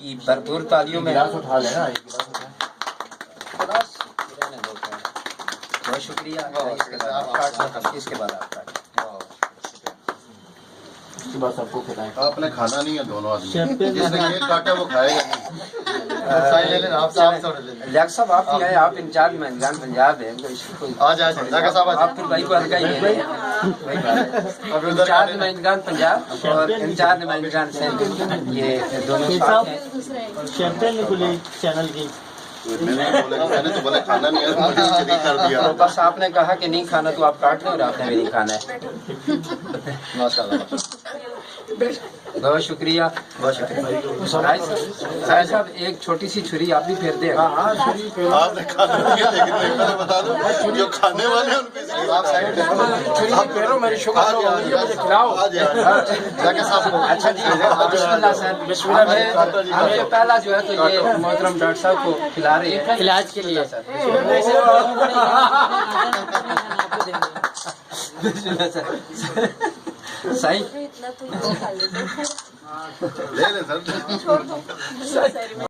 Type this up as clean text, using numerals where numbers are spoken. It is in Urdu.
کی بھرپور تعلیوں میں گلاس اٹھا لینا ایک گلاس اٹھا بہت شکریہ اس کے بعد آپ کاٹ بس سب کو کھلائیں آپ نے کھانا نہیں ہے دونوں آدمی جس نے کیک کاٹا وہ کھائے گا نہیں لیاقت صاحب آپ بھی آئے آپ انچارج مہنگان پنجاب ہیں آپ پھر بھائی کو ہلکا ہی لے لیں انچارج مہنگان پنجاب اور انچارج مہنگان سندھ یہ دونوں ساتھ ہیں شیمپین نے کھلی چینل کی میں نے تو بولے کھانا نہیں ہے مجھے شریک کر دیا تو بس آپ نے کہا کہ نہیں کھانا تو آپ کاٹ لیں اور آپ نے بھی نہیں کھانا ہے بہت شکریہ بہت شکریہ ساحل صاحب ایک چھوٹی سی چھری آپ بھی پھیر دیں آپ نے کھانا نہیں ہے لیکن میں بتا دوں جو کھانے والے ہیں ان پہ چھری پھیرو میری شکر مجھے کھلاؤ اچھا جی بسم اللہ سر بسم اللہ ہمیں پہلا جو ہے تو یہ محترم ڈاکٹر صاحب کو کھلا رہے ہیں علاج کے لیے سر صحیح لے لیں سر